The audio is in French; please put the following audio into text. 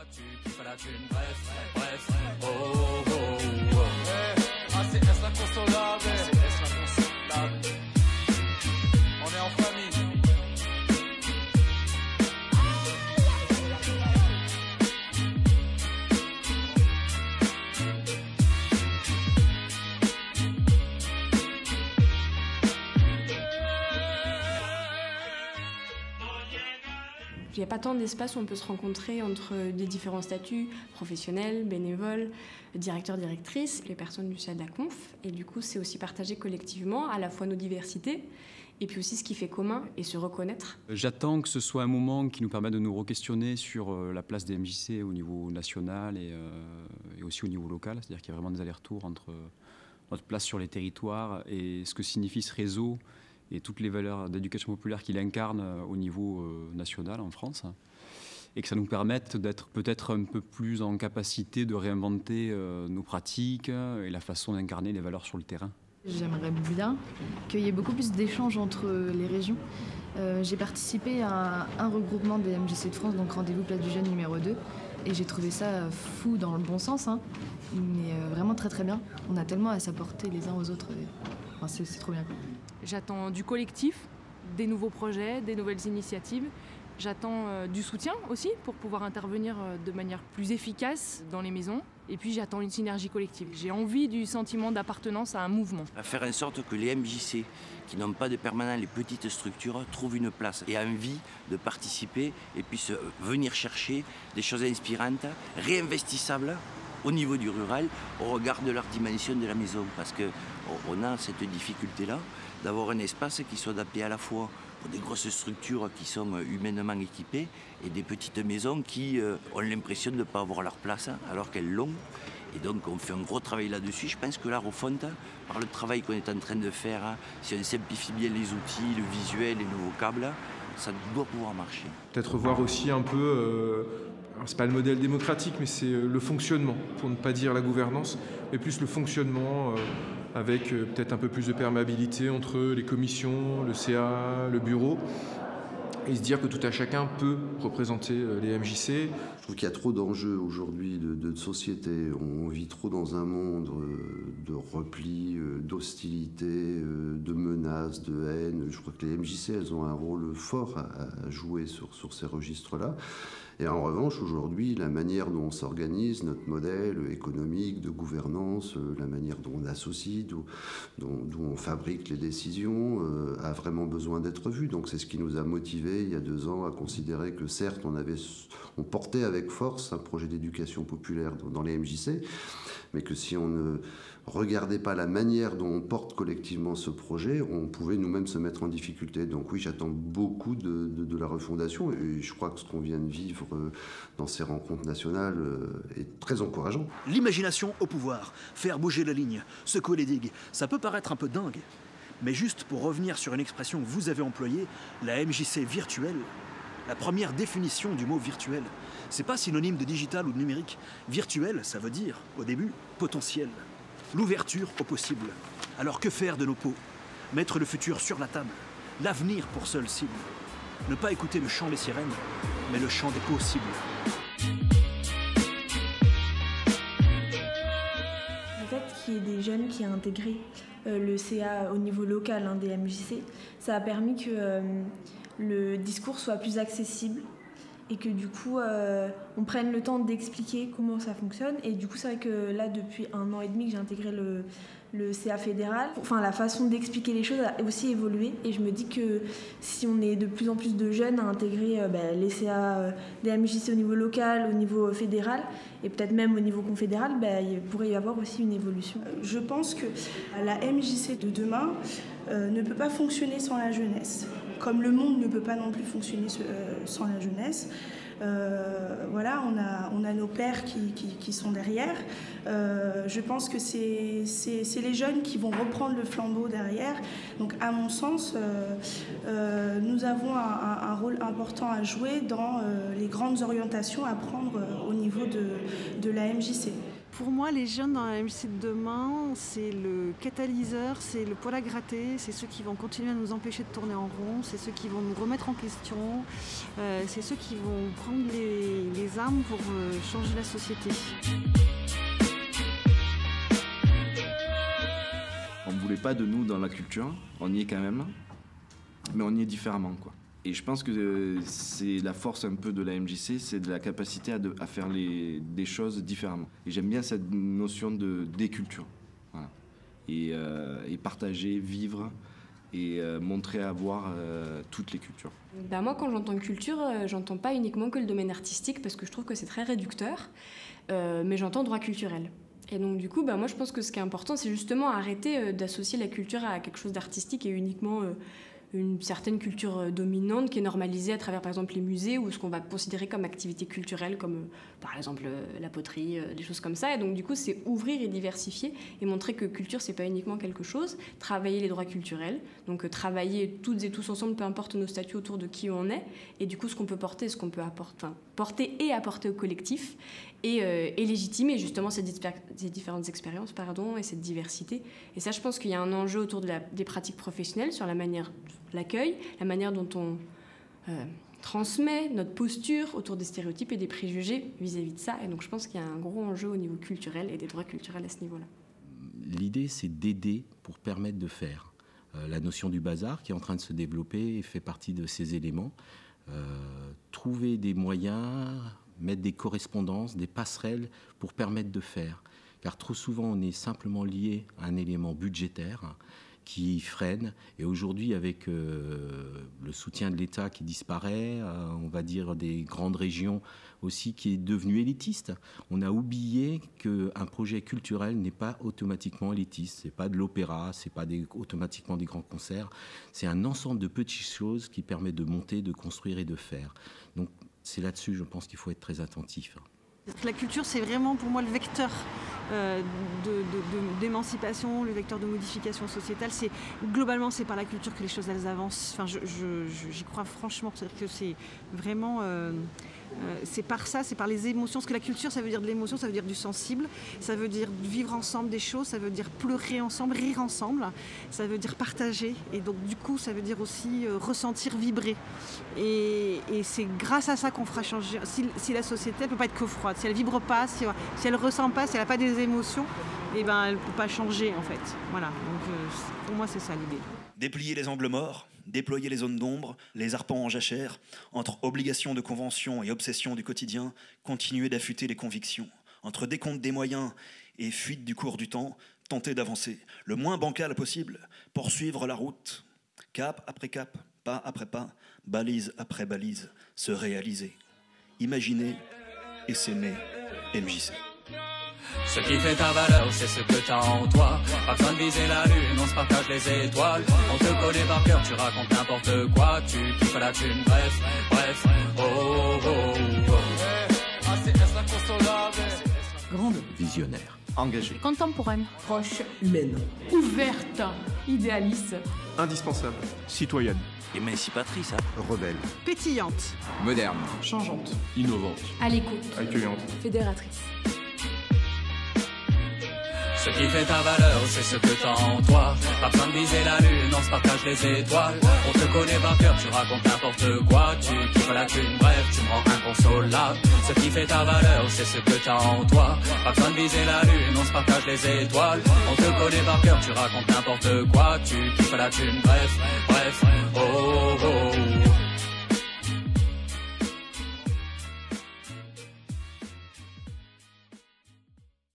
Tu kiffes la thune, bref, oh oh oh oh. ACS l'inconsolable, ACS l'inconsolable. On est en famille. Il n'y a pas tant d'espace où on peut se rencontrer entre des différents statuts, professionnels, bénévoles, directeurs, directrices, les personnes du CA de la Conf. Et du coup, c'est aussi partager collectivement à la fois nos diversités et puis aussi ce qui fait commun et se reconnaître. J'attends que ce soit un moment qui nous permette de nous re-questionner sur la place des MJC au niveau national et aussi au niveau local. C'est-à-dire qu'il y a vraiment des allers-retours entre notre place sur les territoires et ce que signifie ce réseau et toutes les valeurs d'éducation populaire qu'il incarne au niveau national en France, et que ça nous permette d'être peut-être un peu plus en capacité de réinventer nos pratiques et la façon d'incarner les valeurs sur le terrain. J'aimerais bien qu'il y ait beaucoup plus d'échanges entre les régions. J'ai participé à un regroupement des MJC de France, donc Rendez-vous Place du Jeune numéro 2, et j'ai trouvé ça fou dans le bon sens, hein, mais vraiment très très bien. On a tellement à s'apporter les uns aux autres, enfin, c'est trop bien. J'attends du collectif, des nouveaux projets, des nouvelles initiatives. J'attends du soutien aussi pour pouvoir intervenir de manière plus efficace dans les maisons. Et puis j'attends une synergie collective. J'ai envie du sentiment d'appartenance à un mouvement. À faire en sorte que les MJC, qui n'ont pas de permanent, les petites structures, trouvent une place et envie de participer et puissent venir chercher des choses inspirantes, réinvestissables au niveau du rural, au regard de leur dimension de la maison. Parce qu'on a cette difficulté-là d'avoir un espace qui soit adapté à la fois pour des grosses structures qui sont humainement équipées et des petites maisons qui ont l'impression de ne pas avoir leur place alors qu'elles l'ont. Et donc on fait un gros travail là-dessus. Je pense que la refonte, par le travail qu'on est en train de faire, si on simplifie bien les outils, le visuel, les nouveaux câbles, ça doit pouvoir marcher. Peut-être voir aussi un peu, alors c'est pas le modèle démocratique, mais c'est le fonctionnement, pour ne pas dire la gouvernance, mais plus le fonctionnement avec peut-être un peu plus de perméabilité entre les commissions, le CA, le bureau, et se dire que tout à chacun peut représenter les MJC. Je trouve qu'il y a trop d'enjeux aujourd'hui de société. On vit trop dans un monde de repli, d'hostilité, de menaces, de haine. Je crois que les MJC, elles ont un rôle fort à jouer sur ces registres-là. Et en revanche, aujourd'hui, la manière dont on s'organise, notre modèle économique, de gouvernance, la manière dont on associe, d'où on fabrique les décisions, a vraiment besoin d'être vu. Donc c'est ce qui nous a motivés il y a 2 ans à considérer que certes, on portait avec force un projet d'éducation populaire dans les MJC, mais que si on ne regardait pas la manière dont on porte collectivement ce projet, on pouvait nous-mêmes se mettre en difficulté. Donc oui, j'attends beaucoup de la refondation, et je crois que ce qu'on vient de vivre dans ces rencontres nationales est très encourageant. L'imagination au pouvoir, faire bouger la ligne, secouer les digues, ça peut paraître un peu dingue. Mais juste pour revenir sur une expression que vous avez employée, la MJC virtuelle, la première définition du mot virtuel, c'est pas synonyme de digital ou de numérique. Virtuel, ça veut dire, au début, potentiel. L'ouverture au possible. Alors que faire de nos peaux? Mettre le futur sur la table. L'avenir pour seule cible. Ne pas écouter le chant des sirènes, mais le chant des possibles. Le fait qu'il y ait des jeunes qui aient intégré le CA au niveau local des MJC, ça a permis que le discours soit plus accessible et que du coup on prenne le temps d'expliquer comment ça fonctionne. Et du coup c'est vrai que là depuis 1 an et demi que j'ai intégré le CA fédéral, enfin la façon d'expliquer les choses a aussi évolué, et je me dis que si on est de plus en plus de jeunes à intégrer les CA des MJC au niveau local, au niveau fédéral et peut-être même au niveau confédéral, il pourrait y avoir aussi une évolution. Je pense que la MJC de demain ne peut pas fonctionner sans la jeunesse, comme le monde ne peut pas non plus fonctionner sans la jeunesse. Voilà, on a nos pères qui sont derrière. Je pense que c'est les jeunes qui vont reprendre le flambeau derrière. Donc à mon sens, nous avons un rôle important à jouer dans les grandes orientations à prendre au niveau de la MJC. Pour moi, les jeunes dans la MJC de demain, c'est le catalyseur, c'est le poil à gratter, c'est ceux qui vont continuer à nous empêcher de tourner en rond, c'est ceux qui vont nous remettre en question, c'est ceux qui vont prendre les les armes pour changer la société. On ne voulait pas de nous dans la culture, on y est quand même, mais on y est différemment, quoi. Et je pense que c'est la force un peu de la MJC, c'est de la capacité à faire des choses différemment. Et j'aime bien cette notion de déculture. Voilà. Et partager, vivre et montrer à voir toutes les cultures. Moi, quand j'entends culture, j'entends pas uniquement que le domaine artistique, parce que je trouve que c'est très réducteur, mais j'entends droit culturel. Et donc du coup, moi je pense que ce qui est important, c'est justement arrêter d'associer la culture à quelque chose d'artistique et uniquement une certaine culture dominante qui est normalisée à travers par exemple les musées ou ce qu'on va considérer comme activité culturelle, comme par exemple la poterie, des choses comme ça. Et donc du coup, c'est ouvrir et diversifier et montrer que culture, c'est pas uniquement quelque chose. Travailler les droits culturels, donc travailler toutes et tous ensemble, peu importe nos statuts, autour de qui on est, et du coup ce qu'on peut porter, ce qu'on peut porter et apporter au collectif, et légitimer justement ces différentes expériences, et cette diversité. Et ça, je pense qu'il y a un enjeu autour des pratiques professionnelles sur la manière l'accueil, la manière dont on transmet notre posture autour des stéréotypes et des préjugés vis-à-vis de ça. Et donc je pense qu'il y a un gros enjeu au niveau culturel et des droits culturels à ce niveau-là. L'idée, c'est d'aider pour permettre de faire. La notion du bazar qui est en train de se développer fait partie de ces éléments. Trouver des moyens, mettre des correspondances, des passerelles pour permettre de faire. Car trop souvent, on est simplement lié à un élément budgétaire qui freine. Et aujourd'hui, avec le soutien de l'État qui disparaît, on va dire des grandes régions aussi qui est devenu élitiste, on a oublié qu'un projet culturel n'est pas automatiquement élitiste. C'est pas de l'opéra, c'est pas automatiquement des grands concerts. C'est un ensemble de petites choses qui permet de monter, de construire et de faire. Donc c'est là-dessus, je pense qu'il faut être très attentif. La culture, c'est vraiment pour moi le vecteur d'émancipation, le vecteur de modification sociétale. Globalement, c'est par la culture que les choses elles avancent. Enfin, j'y crois franchement. C'est-à-dire que c'est vraiment... c'est par ça, c'est par les émotions. Parce que la culture, ça veut dire de l'émotion, ça veut dire du sensible, ça veut dire vivre ensemble des choses, ça veut dire pleurer ensemble, rire ensemble, ça veut dire partager. Et donc, du coup, ça veut dire aussi ressentir, vibrer. Et c'est grâce à ça qu'on fera changer. Si la société ne peut pas être que froide, si elle ne vibre pas, si elle ne ressent pas, si elle n'a pas des émotions, elle ne peut pas changer, en fait. Voilà. Donc, pour moi, c'est ça l'idée. Déplier les angles morts, déployer les zones d'ombre, les arpents en jachère, entre obligation de convention et obsession du quotidien, continuer d'affûter les convictions. Entre décompte des moyens et fuite du cours du temps, tenter d'avancer, le moins bancal possible, poursuivre la route. Cap après cap, pas après pas, balise après balise, se réaliser. Imaginer et s'aimer, MJC. Ce qui fait ta valeur, c'est ce que t'as en toi. Pas besoin de viser la lune, on se partage les étoiles. On te connaît par cœur, tu racontes n'importe quoi. Tu kiffes la thune, bref, oh, oh, oh, oh. Grande, visionnaire, engagée, contemporaine, proche, humaine, ouverte, idéaliste, indispensable, citoyenne, émancipatrice, rebelle, pétillante, moderne, changeante, innovante, à l'écoute, accueillante, fédératrice. Ce qui fait ta valeur, c'est ce que t'as en toi. Pas besoin de viser la lune, on se partage les étoiles. On te connaît par cœur, tu racontes n'importe quoi. Tu kiffes la thune, bref, tu me rends inconsolable. Ce qui fait ta valeur, c'est ce que t'as en toi. Pas besoin de viser la lune, on se partage les étoiles. On te connaît par cœur, tu racontes n'importe quoi. Tu kiffes la thune, bref, oh, oh, oh.